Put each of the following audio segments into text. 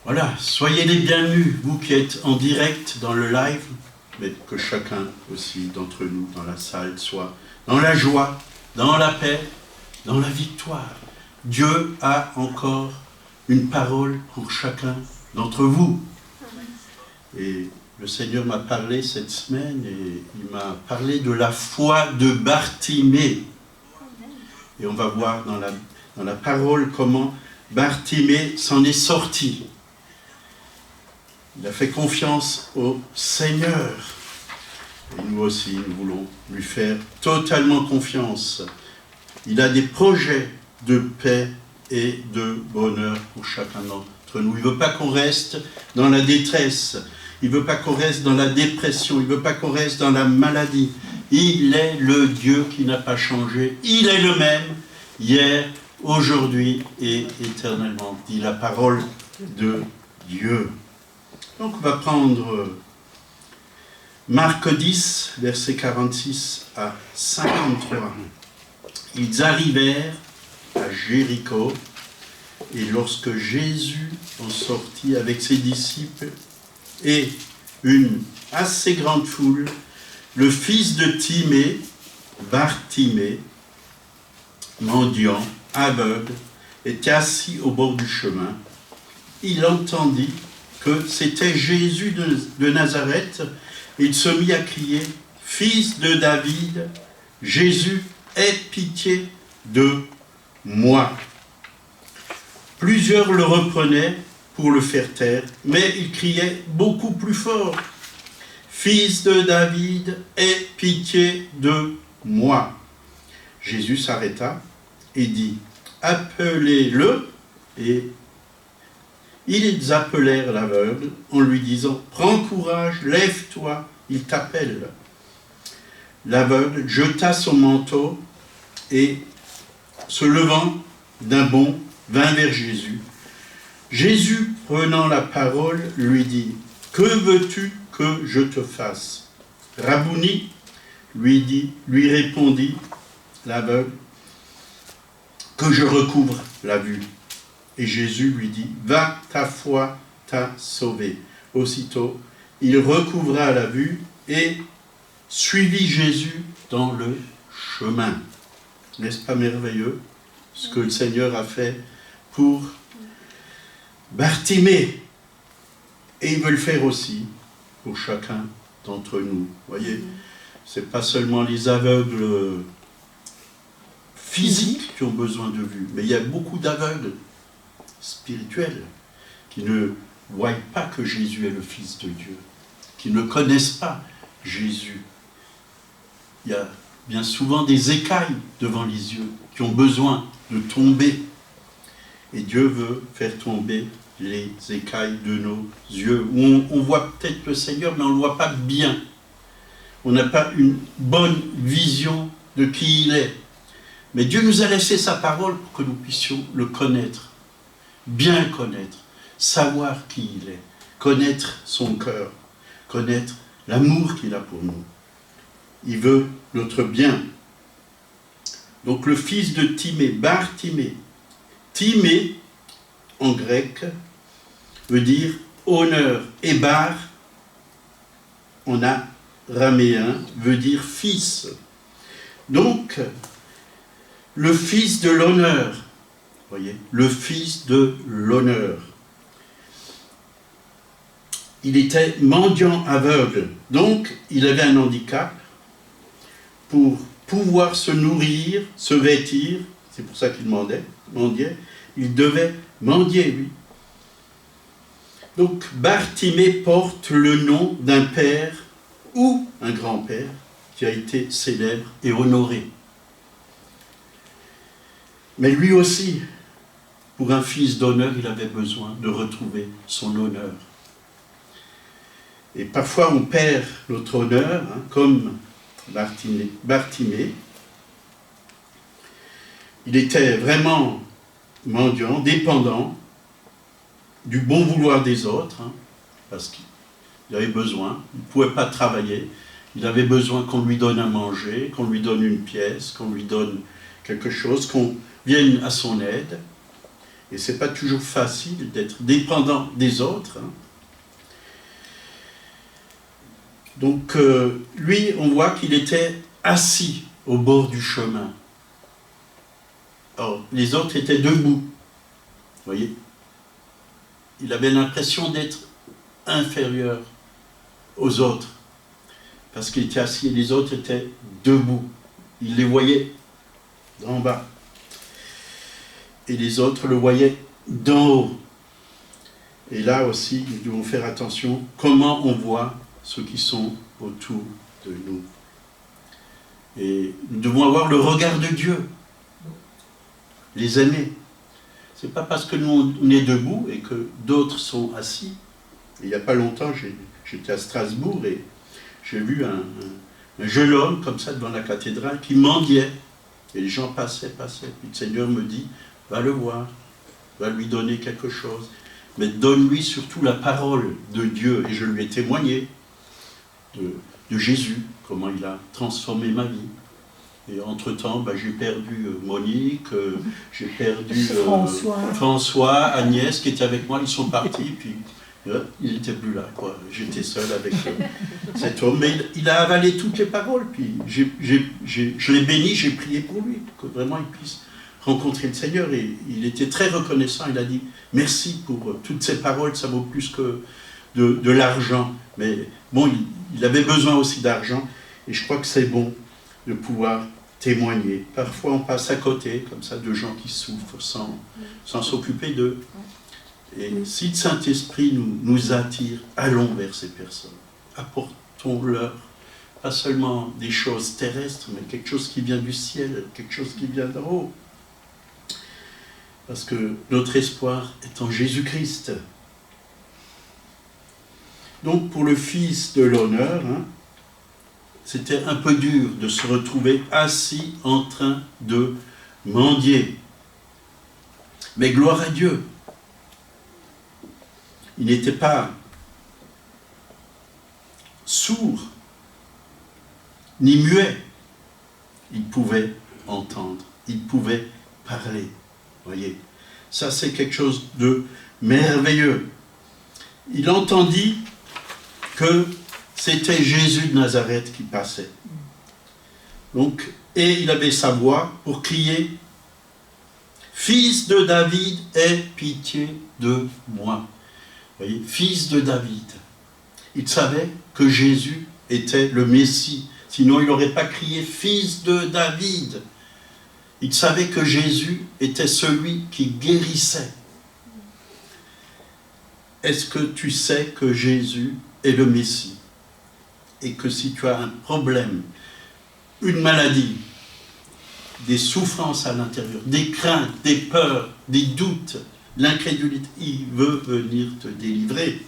Voilà, soyez les bienvenus, vous qui êtes en direct dans le live, mais que chacun aussi d'entre nous dans la salle soit dans la joie, dans la paix, dans la victoire. Dieu a encore une parole pour chacun d'entre vous. Et le Seigneur m'a parlé cette semaine et il m'a parlé de la foi de Bartimée. Et on va voir dans la parole comment Bartimée s'en est sorti. Il a fait confiance au Seigneur. Et nous aussi, nous voulons lui faire totalement confiance. Il a des projets de paix et de bonheur pour chacun d'entre nous. Il ne veut pas qu'on reste dans la détresse. Il ne veut pas qu'on reste dans la dépression. Il ne veut pas qu'on reste dans la maladie. Il est le Dieu qui n'a pas changé. Il est le même hier, aujourd'hui et éternellement, dit la parole de Dieu. Donc on va prendre Marc 10, versets 46 à 53. Ils arrivèrent à Jéricho, et lorsque Jésus en sortit avec ses disciples et une assez grande foule, le fils de Timée, Bartimée, mendiant, aveugle, était assis au bord du chemin. Il entendit que c'était Jésus de Nazareth, et il se mit à crier « Fils de David, Jésus, aie pitié de moi !» Plusieurs le reprenaient pour le faire taire, mais il criait beaucoup plus fort « Fils de David, aie pitié de moi !» Jésus s'arrêta et dit « Appelez-le » et ils appelèrent l'aveugle en lui disant « Prends courage, lève-toi, il t'appelle. » L'aveugle jeta son manteau et, se levant d'un bond, vint vers Jésus. Jésus, prenant la parole, lui dit « Que veux-tu que je te fasse ?» Rabouni, lui répondit l'aveugle, « Que je recouvre la vue. » Et Jésus lui dit, « Va, ta foi t'a sauvé. » Aussitôt, il recouvra la vue et suivit Jésus dans le chemin. N'est-ce pas merveilleux ce que le Seigneur a fait pour Bartimée? Et il veut le faire aussi pour chacun d'entre nous. Vous voyez, ce n'est pas seulement les aveugles physiques qui ont besoin de vue, mais il y a beaucoup d'aveugles spirituels qui ne voient pas que Jésus est le Fils de Dieu, qui ne connaissent pas Jésus. Il y a bien souvent des écailles devant les yeux qui ont besoin de tomber. Et Dieu veut faire tomber les écailles de nos yeux, où on voit peut-être le Seigneur, mais on ne le voit pas bien. On n'a pas une bonne vision de qui il est. Mais Dieu nous a laissé sa parole pour que nous puissions le connaître, bien le connaître, savoir qui il est, connaître son cœur, connaître l'amour qu'il a pour nous. Il veut notre bien. Donc le fils de Timée, Bartimée. Timée, en grec, veut dire honneur. Et bar, en araméen, veut dire fils. Donc, le fils de l'honneur. Voyez, le fils de l'honneur. Il était mendiant aveugle, donc il avait un handicap. Pour pouvoir se nourrir, se vêtir, c'est pour ça qu'il mendiait, il devait mendier, lui. Donc Bartimée porte le nom d'un père ou un grand-père qui a été célèbre et honoré. Mais lui aussi, pour un fils d'honneur, il avait besoin de retrouver son honneur. Et parfois on perd notre honneur, comme Bartimée. Il était vraiment mendiant, dépendant du bon vouloir des autres, parce qu'il avait besoin, il ne pouvait pas travailler, il avait besoin qu'on lui donne à manger, qu'on lui donne une pièce, qu'on lui donne quelque chose, qu'on vienne à son aide. Et ce n'est pas toujours facile d'être dépendant des autres. Hein. Donc, lui, on voit qu'il était assis au bord du chemin. Or, les autres étaient debout. Vous voyez? Il avait l'impression d'être inférieur aux autres. Parce qu'il était assis et les autres étaient debout. Il les voyait d'en bas. Et les autres le voyaient d'en haut. Et là aussi, nous devons faire attention comment on voit ceux qui sont autour de nous. Et nous devons avoir le regard de Dieu. Les aimer. Ce n'est pas parce que nous on est debout et que d'autres sont assis. Et il n'y a pas longtemps, j'étais à Strasbourg et j'ai vu un jeune homme comme ça devant la cathédrale qui mendiait. Et les gens passaient. Puis le Seigneur me dit, va le voir, va lui donner quelque chose. Mais donne-lui surtout la parole de Dieu. Et je lui ai témoigné de Jésus, comment il a transformé ma vie. Et entre-temps, j'ai perdu Monique, j'ai perdu François, Agnès qui étaient avec moi, ils sont partis, puis il n'était plus là, quoi. J'étais seul avec cet homme. Mais il a avalé toutes les paroles, puis je l'ai béni, j'ai prié pour lui, que vraiment il puisse rencontrer le Seigneur. Et il était très reconnaissant, il a dit « Merci pour toutes ces paroles, ça vaut plus que de l'argent. » Mais bon, il avait besoin aussi d'argent, et je crois que c'est bon de pouvoir témoigner. Parfois, on passe à côté, comme ça, de gens qui souffrent sans s'occuper d'eux. Et si le Saint-Esprit nous attire, allons vers ces personnes. Apportons-leur, pas seulement des choses terrestres, mais quelque chose qui vient du ciel, quelque chose qui vient d'en haut. Parce que notre espoir est en Jésus-Christ. Donc, pour le fils de l'honneur, c'était un peu dur de se retrouver assis en train de mendier. Mais gloire à Dieu. Il n'était pas sourd, ni muet. Il pouvait entendre, il pouvait parler. Voyez, ça c'est quelque chose de merveilleux. Il entendit que c'était Jésus de Nazareth qui passait. Donc, et il avait sa voix pour crier « Fils de David, aie pitié de moi ». Vous voyez, fils de David. Il savait que Jésus était le Messie. Sinon, il n'aurait pas crié « Fils de David ». Il savait que Jésus était celui qui guérissait. Est-ce que tu sais que Jésus est le Messie? Et que si tu as un problème, une maladie, des souffrances à l'intérieur, des craintes, des peurs, des doutes, l'incrédulité, il veut venir te délivrer.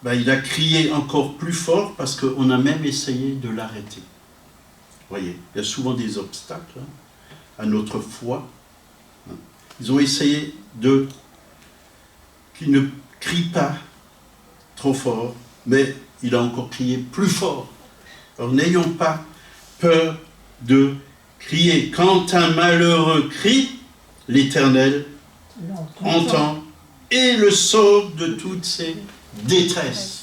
Il a crié encore plus fort parce qu'on a même essayé de l'arrêter. Voyez, il y a souvent des obstacles à notre foi. Ils ont essayé qu'il ne crie pas trop fort, mais il a encore crié plus fort. Alors n'ayons pas peur de crier. Quand un malheureux crie, l'Éternel entend et le sauve de toutes ses détresses.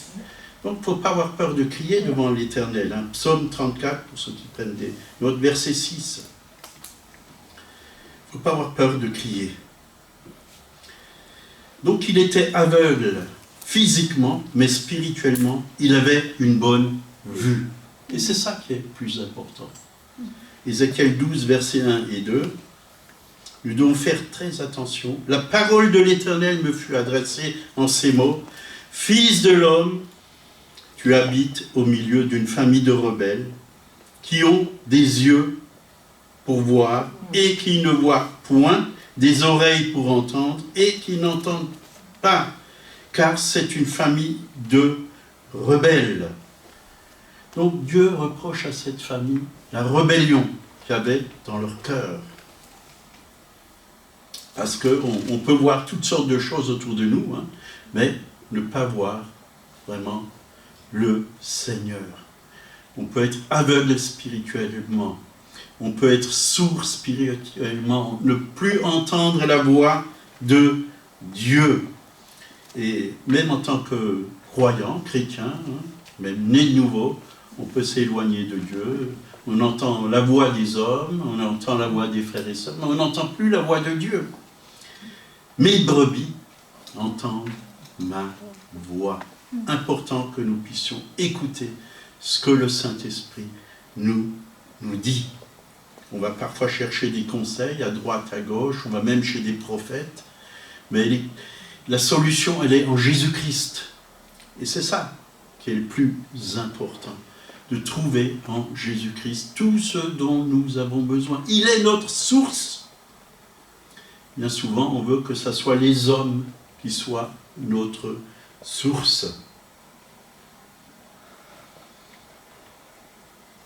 Donc, il ne faut pas avoir peur de crier devant l'Éternel. Psaume 34, pour ceux qui prennent des notes, verset 6. Il ne faut pas avoir peur de crier. Donc, il était aveugle physiquement, mais spirituellement, il avait une bonne vue. Et c'est ça qui est le plus important. Ézéchiel 12, versets 1 et 2. Nous devons faire très attention. La parole de l'Éternel me fut adressée en ces mots. Fils de l'homme, tu habites au milieu d'une famille de rebelles qui ont des yeux pour voir et qui ne voient point, des oreilles pour entendre et qui n'entendent pas, car c'est une famille de rebelles. Donc Dieu reproche à cette famille la rébellion qu'il y avait dans leur cœur. Parce qu'on peut voir toutes sortes de choses autour de nous, mais ne pas voir vraiment le Seigneur. On peut être aveugle spirituellement. On peut être sourd spirituellement, ne plus entendre la voix de Dieu. Et même en tant que croyant, chrétien, même né de nouveau, on peut s'éloigner de Dieu. On entend la voix des hommes, on entend la voix des frères et sœurs, mais on n'entend plus la voix de Dieu. Mes brebis entendent ma voix. Important que nous puissions écouter ce que le Saint-Esprit nous dit. On va parfois chercher des conseils à droite, à gauche, on va même chez des prophètes, mais la solution, elle est en Jésus-Christ. Et c'est ça qui est le plus important, de trouver en Jésus-Christ tout ce dont nous avons besoin. Il est notre source. Bien souvent, on veut que ce soit les hommes qui soient notre source.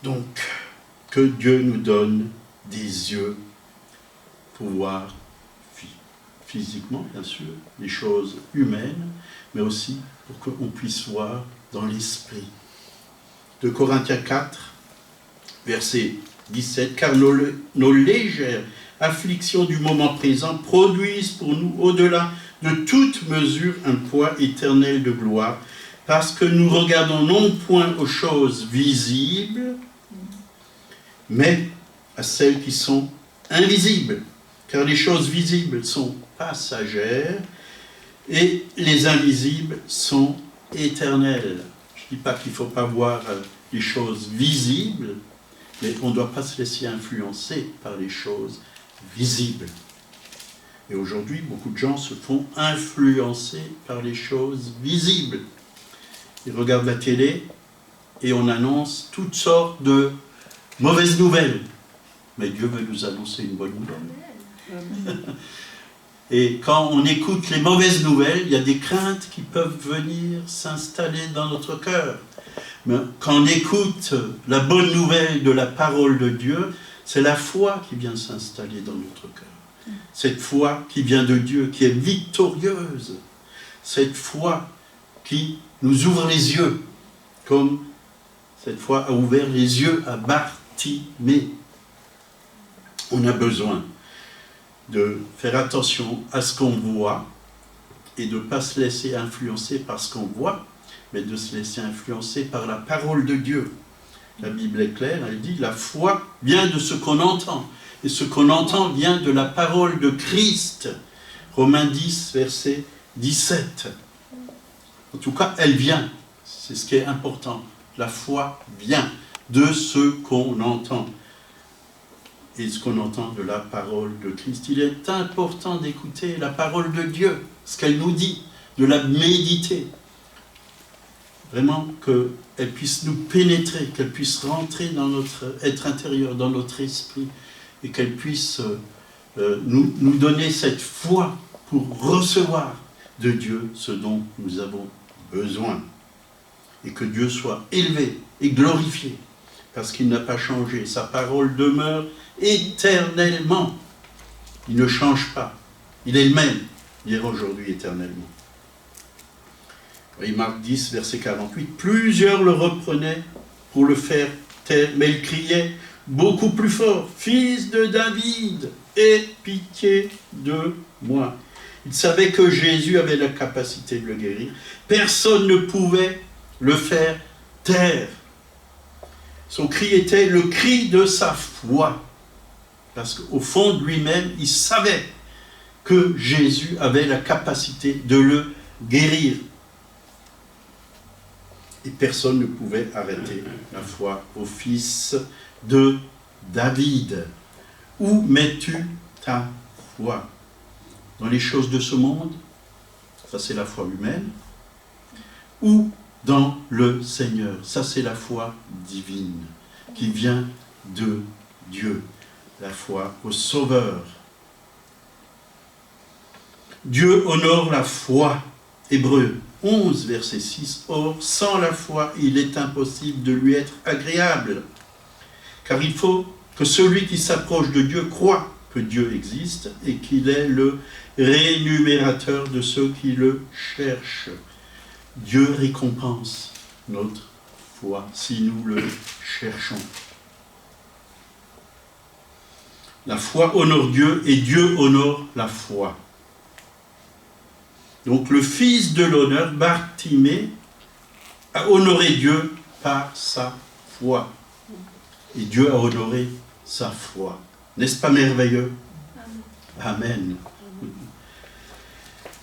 Donc, que Dieu nous donne des yeux pour voir physiquement, bien sûr, les choses humaines, mais aussi pour qu'on puisse voir dans l'esprit. De Corinthiens 4, verset 17, « Car nos légères afflictions du moment présent produisent pour nous, au-delà de toute mesure, un poids éternel de gloire, parce que nous regardons non point aux choses visibles, mais à celles qui sont invisibles. Car les choses visibles sont passagères et les invisibles sont éternelles. » Je ne dis pas qu'il ne faut pas voir les choses visibles, mais on ne doit pas se laisser influencer par les choses visibles. Et aujourd'hui, beaucoup de gens se font influencer par les choses visibles. Ils regardent la télé et on annonce toutes sortes de mauvaises nouvelles. Mais Dieu veut nous annoncer une bonne nouvelle. Et quand on écoute les mauvaises nouvelles, il y a des craintes qui peuvent venir s'installer dans notre cœur. Mais quand on écoute la bonne nouvelle de la parole de Dieu, c'est la foi qui vient s'installer dans notre cœur. Cette foi qui vient de Dieu, qui est victorieuse. Cette foi qui nous ouvre les yeux, comme cette foi a ouvert les yeux à Bartimée. On a besoin de faire attention à ce qu'on voit et de ne pas se laisser influencer par ce qu'on voit, mais de se laisser influencer par la parole de Dieu. La Bible est claire, elle dit « La foi vient de ce qu'on entend, et ce qu'on entend vient de la parole de Christ. » Romains 10, verset 17. En tout cas, elle vient. C'est ce qui est important. La foi vient de ce qu'on entend. Et ce qu'on entend de la parole de Christ. Il est important d'écouter la parole de Dieu, ce qu'elle nous dit, de la méditer. Vraiment qu'elle puisse nous pénétrer, qu'elle puisse rentrer dans notre être intérieur, dans notre esprit, et qu'elle puisse nous donner cette foi pour recevoir de Dieu ce dont nous avons besoin. Et que Dieu soit élevé et glorifié, parce qu'il n'a pas changé. Sa parole demeure éternellement. Il ne change pas. Il est le même, hier, aujourd'hui, éternellement. Et Marc 10, verset 48. Plusieurs le reprenaient pour le faire taire, mais il criait beaucoup plus fort, « Fils de David, aie pitié de moi. » Il savait que Jésus avait la capacité de le guérir. Personne ne pouvait le faire taire. Son cri était le cri de sa foi. Parce qu'au fond de lui-même, il savait que Jésus avait la capacité de le guérir. Et personne ne pouvait arrêter la foi au Fils de David. Où mets-tu ta foi? Dans les choses de ce monde? Ça, c'est la foi humaine. Ou dans le Seigneur? Ça, c'est la foi divine qui vient de Dieu. La foi au Sauveur. Dieu honore la foi. Hébreux 11, verset 6. Or, sans la foi, il est impossible de lui être agréable. Car il faut que celui qui s'approche de Dieu croit que Dieu existe et qu'il est le rémunérateur de ceux qui le cherchent. Dieu récompense notre foi si nous le cherchons. La foi honore Dieu et Dieu honore la foi. Donc le fils de l'honneur, Bartimée, a honoré Dieu par sa foi. Et Dieu a honoré sa foi. N'est-ce pas merveilleux? Amen.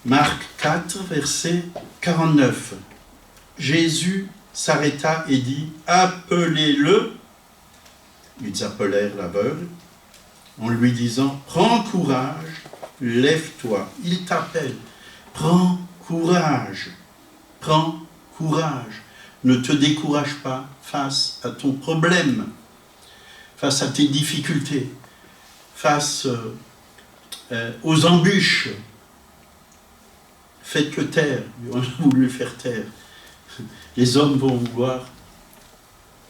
Marc 4, verset 49. Jésus s'arrêta et dit, appelez-le. Ils appelèrent l'aveugle en lui disant, prends courage, lève-toi. Il t'appelle. Prends courage. Prends courage. Ne te décourage pas face à ton problème, face à tes difficultés, face aux embûches. Faites-le taire. On a voulu le faire taire. Les hommes vont vouloir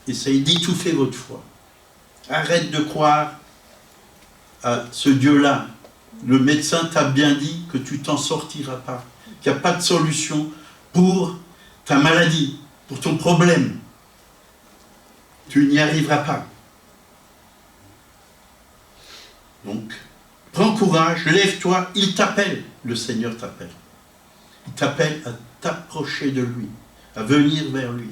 essayer d'étouffer votre foi. Arrête de croire à ce Dieu-là. Le médecin t'a bien dit que tu t'en sortiras pas, qu'il n'y a pas de solution pour ta maladie, pour ton problème. Tu n'y arriveras pas. Donc, prends courage, lève-toi, il t'appelle. Le Seigneur t'appelle. Il t'appelle à t'approcher de lui, à venir vers lui.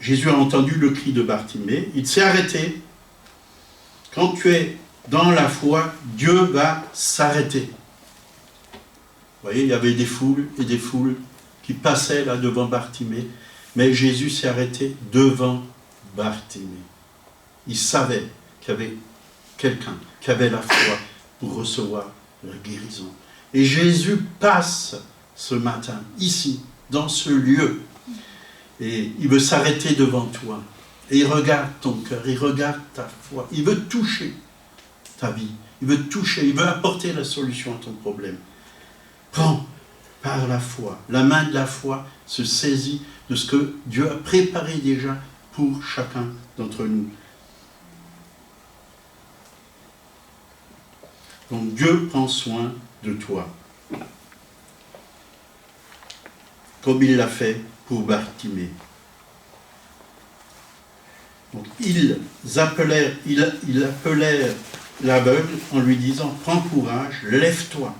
Jésus a entendu le cri de Bartimée, il s'est arrêté. Quand tu es dans la foi, Dieu va s'arrêter. Vous voyez, il y avait des foules et des foules qui passaient là devant Bartimée, mais Jésus s'est arrêté devant Bartimée. Il savait qu'il y avait quelqu'un qui avait la foi pour recevoir la guérison. Et Jésus passe ce matin, ici, dans ce lieu, et il veut s'arrêter devant toi. Et il regarde ton cœur, il regarde ta foi. Il veut toucher ta vie. Il veut toucher, il veut apporter la solution à ton problème. Prends par la foi. La main de la foi se saisit de ce que Dieu a préparé déjà pour chacun d'entre nous. Donc Dieu prend soin de toi. Comme il l'a fait pour Bartimée. Donc, ils appelèrent l'aveugle en lui disant, prends courage, lève-toi.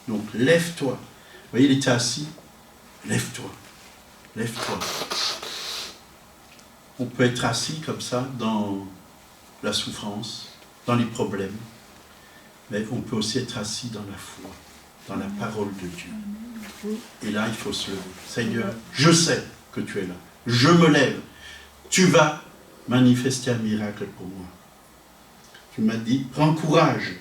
Donc, lève-toi. Vous voyez, il était assis. Lève-toi. Lève-toi. On peut être assis comme ça dans la souffrance, dans les problèmes. Mais on peut aussi être assis dans la foi, dans la parole de Dieu. Et là, il faut se lever. Seigneur, je sais que tu es là. Je me lève. Tu vas manifester un miracle pour moi. Tu m'as dit, prends courage,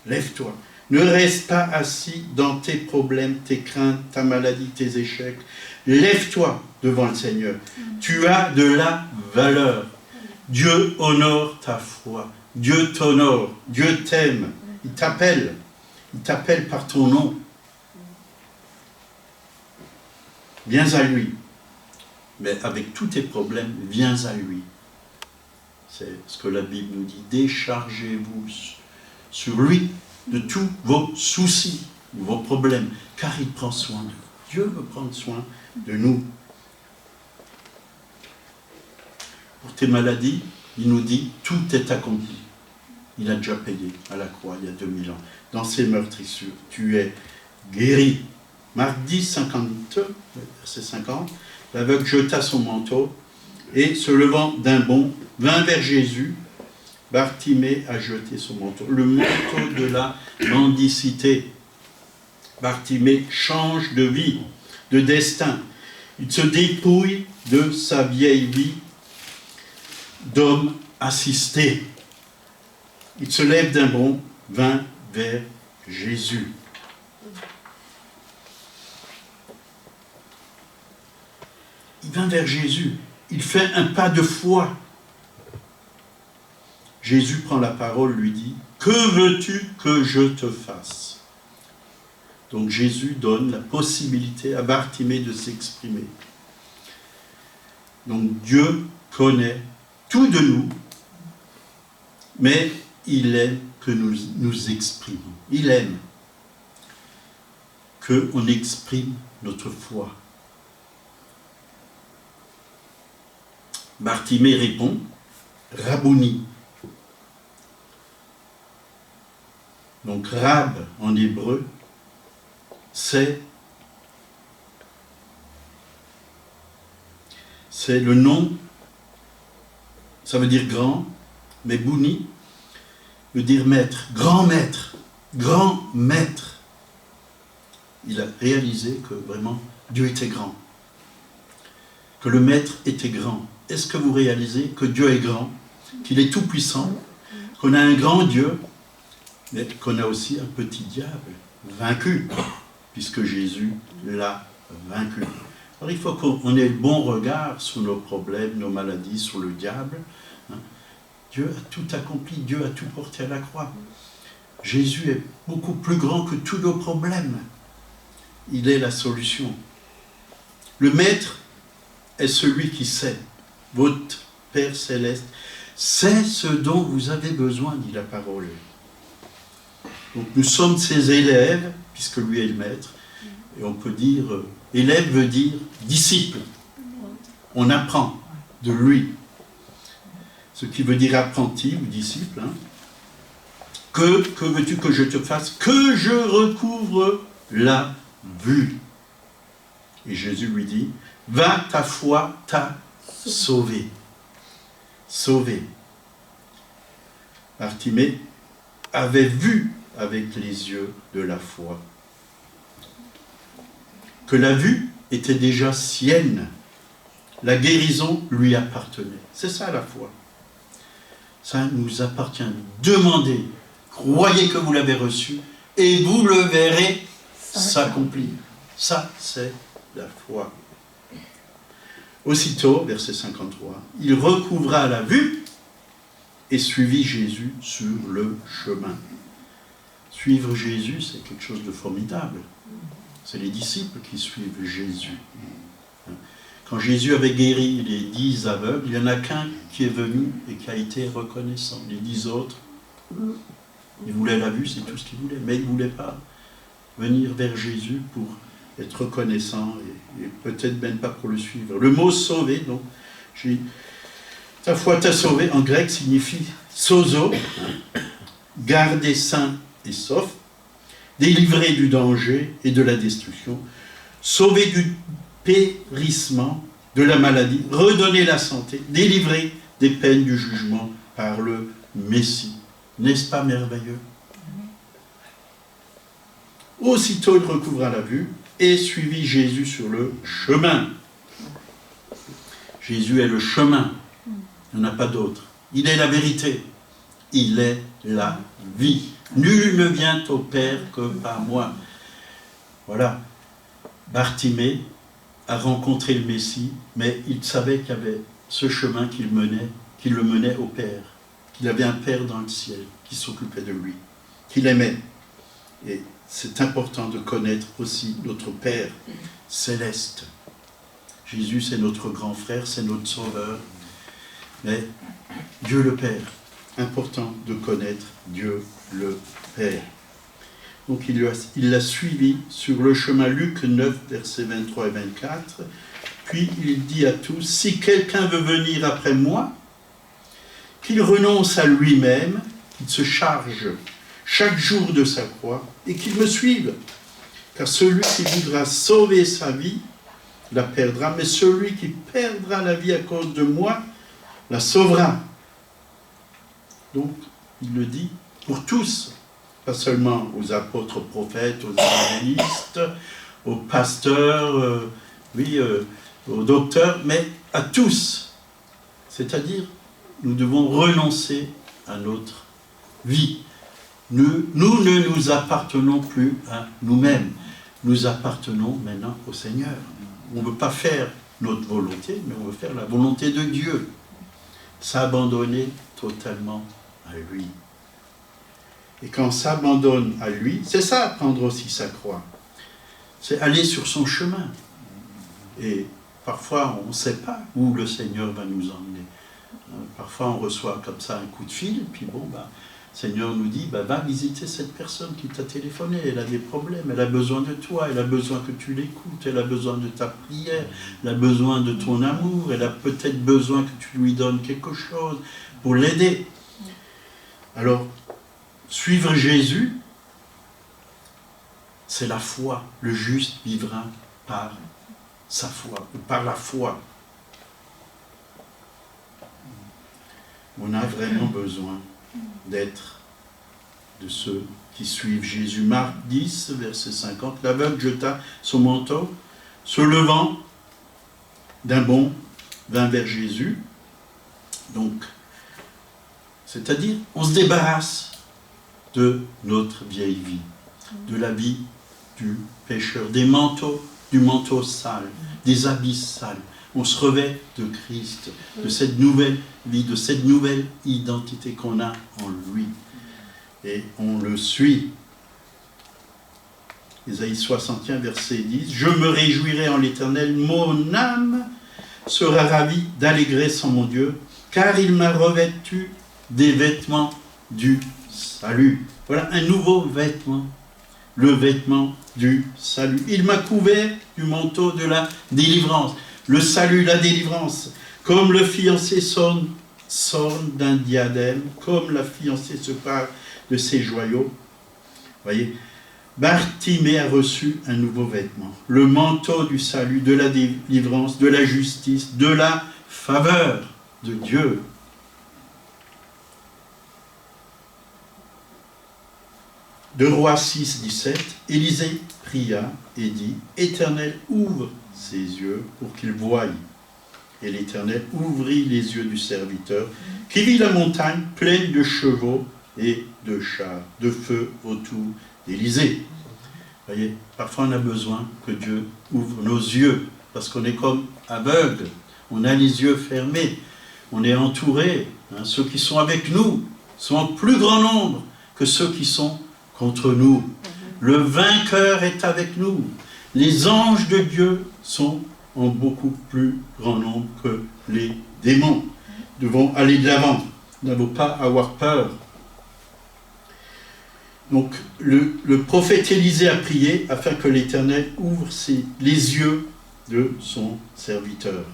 lève-toi. Ne reste pas assis dans tes problèmes, tes craintes, ta maladie, tes échecs. Lève-toi devant le Seigneur. Tu as de la valeur. Dieu honore ta foi. Dieu t'honore. Dieu t'aime. Il t'appelle. Il t'appelle par ton nom. Viens à lui. Mais avec tous tes problèmes, viens à lui. C'est ce que la Bible nous dit. Déchargez-vous sur lui de tous vos soucis, vos problèmes, car il prend soin de vous. Dieu veut prendre soin de nous. Pour tes maladies, il nous dit, tout est accompli. Il a déjà payé à la croix il y a 2000 ans. Dans ses meurtrissures, tu es guéri. Marc 10, 52, verset 50, l'aveugle jeta son manteau et se levant d'un bond, vint vers Jésus. Bartimée a jeté son manteau. Le manteau de la mendicité. Bartimée change de vie, de destin. Il se dépouille de sa vieille vie d'homme assisté. Il se lève d'un bond, vint vers Jésus. Il vint vers Jésus. Il fait un pas de foi. Jésus prend la parole, lui dit, « Que veux-tu que je te fasse ?» Donc Jésus donne la possibilité à Bartimée de s'exprimer. Donc Dieu connaît tout de nous, mais il aime que nous nous exprimons. Il aime qu'on exprime notre foi. Bartimée répond, « Rabouni ». Donc Rab en hébreu, c'est le nom, ça veut dire grand, mais Bouni veut dire maître, grand maître, grand maître. Il a réalisé que vraiment Dieu était grand, que le maître était grand. Est-ce que vous réalisez que Dieu est grand, qu'il est tout puissant, qu'on a un grand Dieu, mais qu'on a aussi un petit diable vaincu, puisque Jésus l'a vaincu. Alors il faut qu'on ait le bon regard sur nos problèmes, nos maladies, sur le diable. Dieu a tout accompli, Dieu a tout porté à la croix. Jésus est beaucoup plus grand que tous nos problèmes. Il est la solution. Le maître est celui qui sait. Votre Père céleste sait ce dont vous avez besoin, dit la parole. Donc nous sommes ses élèves, puisque lui est le maître, et on peut dire, élève veut dire disciple. On apprend de lui. Ce qui veut dire apprenti ou disciple. Que veux-tu que je te fasse? Que je recouvre la vue. Et Jésus lui dit, va, ta foi t'a sauvé. Sauvé. Bartimée avait vu avec les yeux de la foi que la vue était déjà sienne. La guérison lui appartenait. C'est ça la foi. Ça nous appartient. Demandez, croyez que vous l'avez reçu et vous le verrez s'accomplir. Ça, c'est la foi. Aussitôt, verset 53, il recouvra la vue et suivit Jésus sur le chemin. Suivre Jésus, c'est quelque chose de formidable. C'est les disciples qui suivent Jésus. Quand Jésus avait guéri les 10 aveugles, il n'y en a qu'un qui est venu et qui a été reconnaissant. Les 10 autres, ils voulaient la vue, c'est tout ce qu'ils voulaient, mais ils ne voulaient pas venir vers Jésus pour être reconnaissant et peut-être même pas pour le suivre. Le mot sauver, donc, ta foi t'a sauvé, en grec signifie sozo, garder sain et sauf, délivrer du danger et de la destruction, sauver du périssement, de la maladie, redonner la santé, délivrer des peines du jugement par le Messie. N'est-ce pas merveilleux? Aussitôt il recouvra la vue et suivit Jésus sur le chemin. Jésus est le chemin, il n'y en a pas d'autre. Il est la vérité, il est la vie. Nul ne vient au Père que par moi. Voilà. Bartimée a rencontré le Messie, mais il savait qu'il y avait ce chemin qui le menait au Père, qu'il avait un Père dans le ciel qui s'occupait de lui, qu'il aimait. Et c'est important de connaître aussi notre Père céleste. Jésus, c'est notre grand frère, c'est notre sauveur. Mais Dieu le Père, important de connaître Dieu le Père. Donc il l'a suivi sur le chemin, Luc 9, versets 23 et 24. Puis il dit à tous, si quelqu'un veut venir après moi, qu'il renonce à lui-même, qu'il se charge chaque jour de sa croix et qu'il me suive. Car celui qui voudra sauver sa vie la perdra, mais celui qui perdra la vie à cause de moi la sauvera. Donc, il le dit pour tous, pas seulement aux apôtres, aux prophètes, aux évangélistes, aux pasteurs, aux docteurs, mais à tous. C'est-à-dire, nous devons renoncer à notre vie. Nous ne nous appartenons plus à nous-mêmes. Nous appartenons maintenant au Seigneur. On ne veut pas faire notre volonté, mais on veut faire la volonté de Dieu. S'abandonner totalement à lui. Et quand on s'abandonne à lui, c'est ça, prendre aussi sa croix. C'est aller sur son chemin. Et parfois, on ne sait pas où le Seigneur va nous emmener. Parfois, on reçoit comme ça un coup de fil, puis bon, le Seigneur nous dit, va visiter cette personne qui t'a téléphoné, elle a des problèmes, elle a besoin de toi, elle a besoin que tu l'écoutes, elle a besoin de ta prière, elle a besoin de ton amour, elle a peut-être besoin que tu lui donnes quelque chose pour l'aider. Alors, suivre Jésus, c'est la foi. Le juste vivra par sa foi, ou par la foi. On a vraiment besoin d'être de ceux qui suivent Jésus. Marc 10, verset 50, l'aveugle jeta son manteau, se levant d'un bond, vint vers Jésus. Donc, c'est-à-dire, on se débarrasse de notre vieille vie, de la vie du pécheur, des manteaux, du manteau sale, des habits sales. On se revêt de Christ, de cette nouvelle vie, de cette nouvelle identité qu'on a en lui. Et on le suit. Ésaïe 61, verset 10. « Je me réjouirai en l'Éternel, mon âme sera ravie d'allégresse en mon Dieu, car il m'a revêtu des vêtements du salut. » Voilà un nouveau vêtement, le vêtement du salut. Il m'a couvert du manteau de la délivrance. Le salut, la délivrance, comme le fiancé s'orne d'un diadème, comme la fiancée se pare de ses joyaux. Voyez, Bartimée a reçu un nouveau vêtement, le manteau du salut, de la délivrance, de la justice, de la faveur de Dieu. De Rois 6, 17, Élisée pria et dit, « Éternel, ouvre ses yeux pour qu'il voie. » Et l'Éternel ouvrit les yeux du serviteur, qui vit la montagne pleine de chevaux et de chars, de feu autour d'Élisée. Vous voyez, parfois on a besoin que Dieu ouvre nos yeux, parce qu'on est comme aveugle, on a les yeux fermés, on est entouré, hein, ceux qui sont avec nous sont en plus grand nombre que ceux qui sont contre nous. Le vainqueur est avec nous. Les anges de Dieu sont en beaucoup plus grand nombre que les démons. Nous devons aller de l'avant. Nous n'avons pas à avoir peur. Donc, le prophète Élisée a prié afin que l'Éternel ouvre les yeux de son serviteur,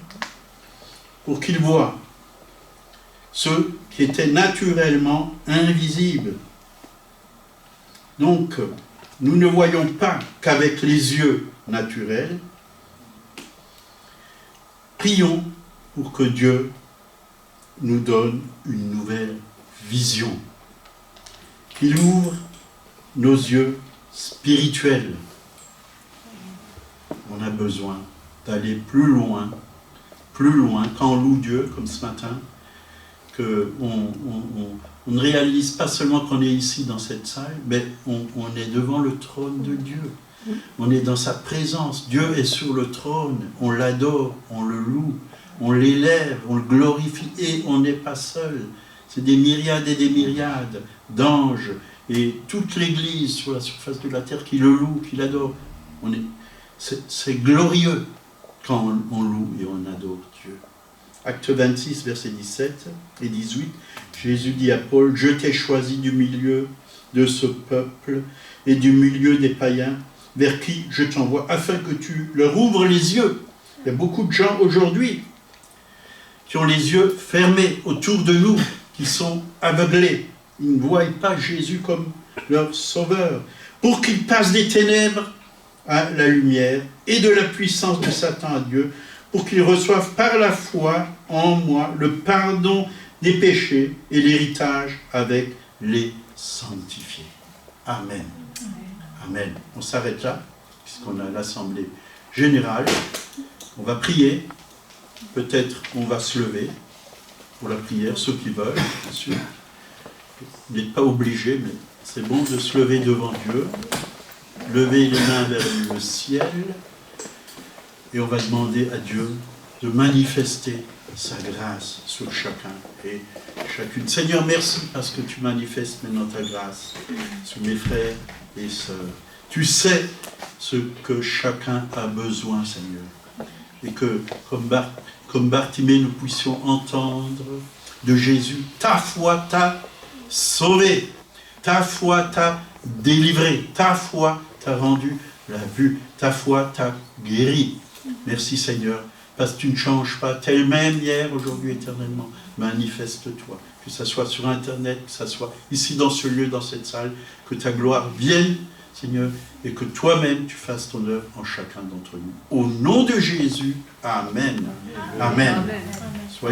pour qu'il voie ceux qui étaient naturellement invisibles. Donc, nous ne voyons pas qu'avec les yeux naturels. Prions pour que Dieu nous donne une nouvelle vision, qu'il ouvre nos yeux spirituels. On a besoin d'aller plus loin, quand on loue Dieu, comme ce matin, on ne réalise pas seulement qu'on est ici dans cette salle, mais on est devant le trône de Dieu. On est dans sa présence. Dieu est sur le trône. On l'adore, on le loue, on l'élève, on le glorifie. Et on n'est pas seul. C'est des myriades et des myriades d'anges et toute l'Église sur la surface de la terre qui le loue, qui l'adore. C'est glorieux quand on loue et on adore Dieu. Acte 26, versets 17 et 18. Jésus dit à Paul, « Je t'ai choisi du milieu de ce peuple et du milieu des païens, vers qui je t'envoie, afin que tu leur ouvres les yeux. » Il y a beaucoup de gens aujourd'hui qui ont les yeux fermés autour de nous, qui sont aveuglés. Ils ne voient pas Jésus comme leur sauveur. Pour qu'ils passent des ténèbres à la lumière et de la puissance de Satan à Dieu, pour qu'ils reçoivent par la foi en moi le pardon des péchés et l'héritage avec les sanctifiés. Amen. Amen. On s'arrête là, puisqu'on a l'assemblée générale. On va prier. Peut-être on va se lever pour la prière, ceux qui veulent, bien sûr. Vous n'êtes pas obligés, mais c'est bon de se lever devant Dieu. Lever les mains vers le ciel. Et on va demander à Dieu de manifester sa grâce sur chacun et chacune. Seigneur, merci parce que tu manifestes maintenant ta grâce sur mes frères et sœurs. Tu sais ce que chacun a besoin, Seigneur. Et que, comme Bartimée, nous puissions entendre de Jésus, ta foi t'a sauvé, ta foi t'a délivré, ta foi t'a rendu la vue, ta foi t'a guéri. Merci Seigneur, parce que tu ne changes pas, tel même hier, aujourd'hui, éternellement. Manifeste-toi, que ça soit sur Internet, que ça soit ici dans ce lieu, dans cette salle, que ta gloire vienne Seigneur, et que toi-même tu fasses ton œuvre en chacun d'entre nous. Au nom de Jésus, Amen. Amen. Soyez